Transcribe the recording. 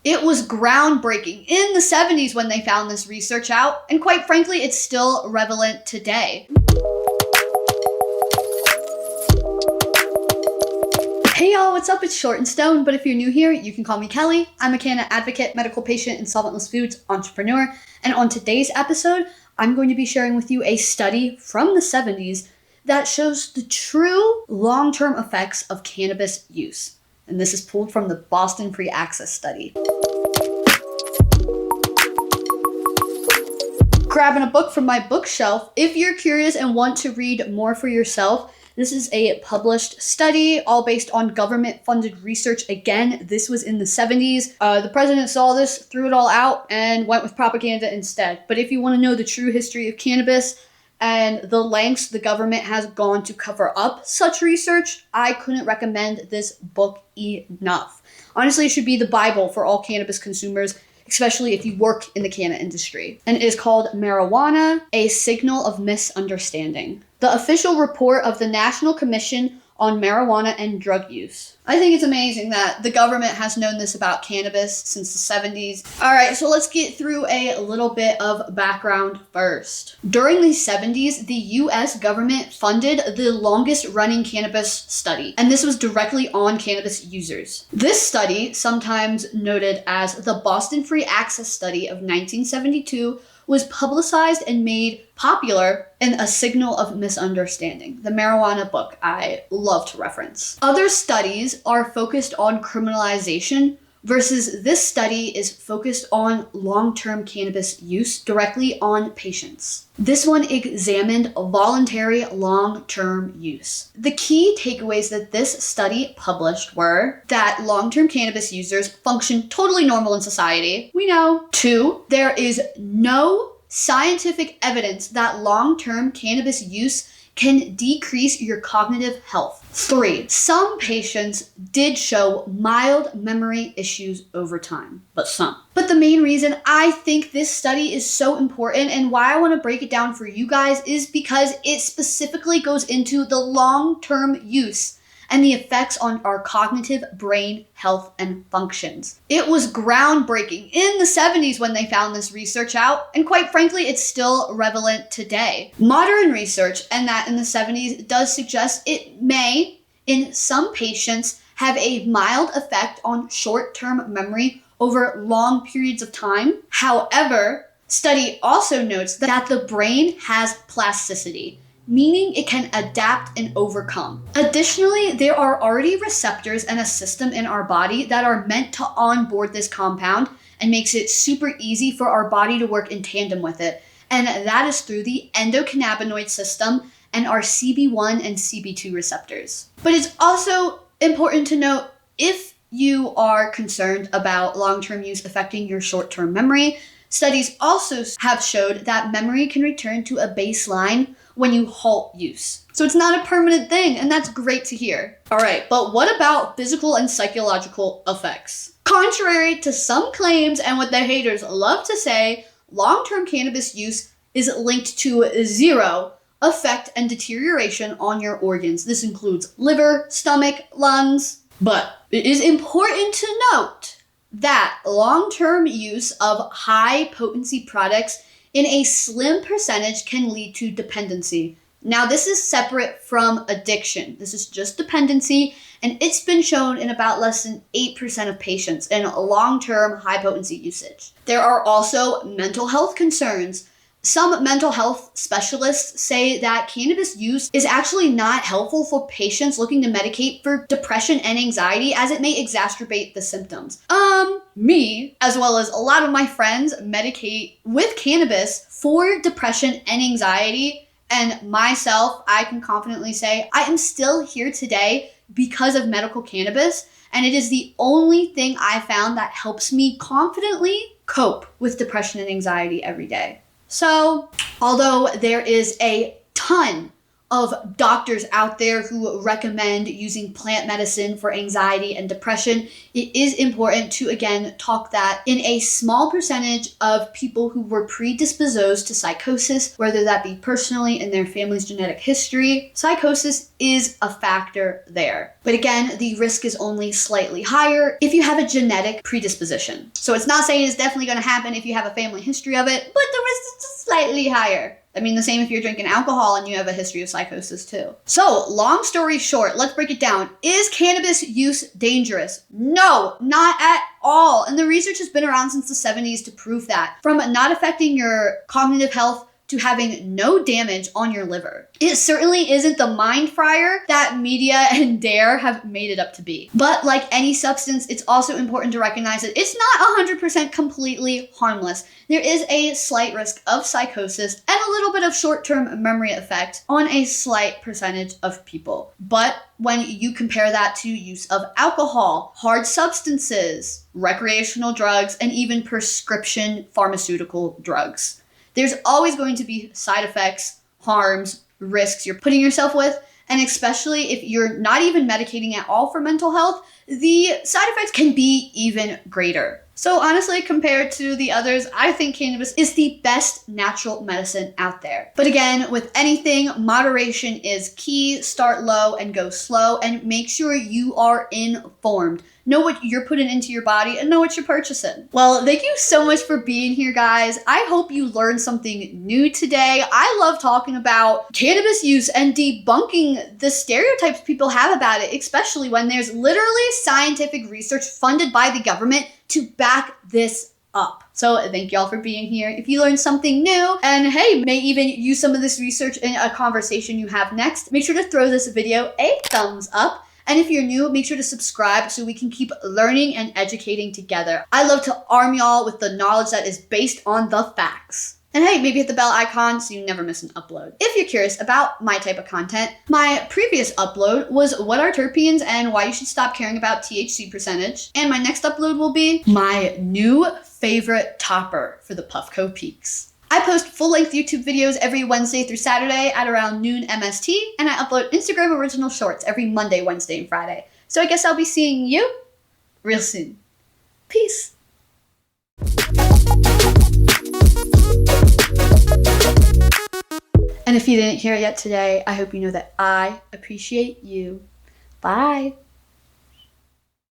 It was groundbreaking in the 70s when they found this research out, and quite frankly, it's still relevant today. Hey y'all, what's up? It's Short and Stone, but if you're new here, you can call me Kelly. I'm a Canna advocate, medical patient, and solventless foods entrepreneur. And on today's episode, I'm going to be sharing with you a study from the 70s that shows the true long-term effects of cannabis use. And this is pulled from the Boston Free Access study. Grabbing a book from my bookshelf. If you're curious and want to read more for yourself, this is a published study, all based on government-funded research. Again, this was in the 70s. The president saw this, threw it all out, and went with propaganda instead. But if you want to know the true history of cannabis and the lengths the government has gone to cover up such research, I couldn't recommend this book enough. Honestly, it should be the Bible for all cannabis consumers, especially if you work in the canna industry. And it is called Marijuana, A Signal of Misunderstanding. The official report of the National Commission on Marijuana and Drug Use. I think it's amazing that the government has known this about cannabis since the 70s. All right, so let's get through a little bit of background first. During the 70s, the US government funded the longest running cannabis study, and this was directly on cannabis users. This study, sometimes noted as the Boston Free Access study of 1972, was publicized and made popular in A Signal of Misunderstanding, the marijuana book I love to reference. Other studies are focused on criminalization, versus this study is focused on long-term cannabis use directly on patients. This one examined voluntary long-term use. The key takeaways that this study published were that long-term cannabis users function totally normal in society. We know. 2, there is no scientific evidence that long-term cannabis use can decrease your cognitive health. 3, some patients did show mild memory issues over time, but some. But the main reason I think this study is so important and why I want to break it down for you guys is because it specifically goes into the long-term use and the effects on our cognitive brain health and functions. It was groundbreaking in the 70s when they found this research out, and quite frankly, it's still relevant today. Modern research, and that in the 70s, does suggest it may, in some patients, have a mild effect on short-term memory over long periods of time. However, study also notes that the brain has plasticity, meaning it can adapt and overcome. Additionally, there are already receptors and a system in our body that are meant to onboard this compound and makes it super easy for our body to work in tandem with it. And that is through the endocannabinoid system and our CB1 and CB2 receptors. But it's also important to note, if you are concerned about long-term use affecting your short-term memory, studies also have showed that memory can return to a baseline when you halt use. So it's not a permanent thing, and that's great to hear. All right, but what about physical and psychological effects? Contrary to some claims and what the haters love to say, long-term cannabis use is linked to zero effect and deterioration on your organs. This includes liver, stomach, lungs. But it is important to note that long-term use of high-potency products in a slim percentage can lead to dependency. Now, this is separate from addiction. This is just dependency, and it's been shown in about less than 8% of patients in long-term high-potency usage. There are also mental health concerns. Some mental health specialists say that cannabis use is actually not helpful for patients looking to medicate for depression and anxiety, as it may exacerbate the symptoms. Me, as well as a lot of my friends, medicate with cannabis for depression and anxiety. And myself, I can confidently say I am still here today because of medical cannabis. And it is the only thing I found that helps me confidently cope with depression and anxiety every day. So, although there is a ton of doctors out there who recommend using plant medicine for anxiety and depression, it is important to, again, talk that in a small percentage of people who were predisposed to psychosis, whether that be personally in their family's genetic history, psychosis is a factor there. But again, the risk is only slightly higher if you have a genetic predisposition. So it's not saying it's definitely going to happen if you have a family history of it, but the risk is just slightly higher. I mean, the same if you're drinking alcohol and you have a history of psychosis too. So, long story short, let's break it down. Is cannabis use dangerous? No, not at all. And the research has been around since the 70s to prove that. From not affecting your cognitive health to having no damage on your liver. It certainly isn't the mind fryer that media and DARE have made it up to be. But like any substance, it's also important to recognize that it's not 100% completely harmless. There is a slight risk of psychosis and a little bit of short-term memory effect on a slight percentage of people. But when you compare that to use of alcohol, hard substances, recreational drugs, and even prescription pharmaceutical drugs, there's always going to be side effects, harms, risks you're putting yourself with, and especially if you're not even medicating at all for mental health, the side effects can be even greater. So honestly, compared to the others, I think cannabis is the best natural medicine out there. But again, with anything, moderation is key. Start low and go slow, and make sure you are informed. Know what you're putting into your body and know what you're purchasing. Well, thank you so much for being here, guys. I hope you learned something new today. I love talking about cannabis use and debunking the stereotypes people have about it, especially when there's literally scientific research funded by the government to back this up. So thank y'all for being here. If you learned something new, and hey, may even use some of this research in a conversation you have next, make sure to throw this video a thumbs up. And if you're new, make sure to subscribe so we can keep learning and educating together. I love to arm y'all with the knowledge that is based on the facts. And hey, maybe hit the bell icon so you never miss an upload. If you're curious about my type of content, my previous upload was what are terpenes and why you should stop caring about THC percentage. And my next upload will be my new favorite topper for the Puffco Peaks. I post full-length YouTube videos every Wednesday through Saturday at around noon MST, and I upload Instagram original shorts every Monday, Wednesday, and Friday. So I guess I'll be seeing you real soon. Peace. And if you didn't hear it yet today, I hope you know that I appreciate you. Bye.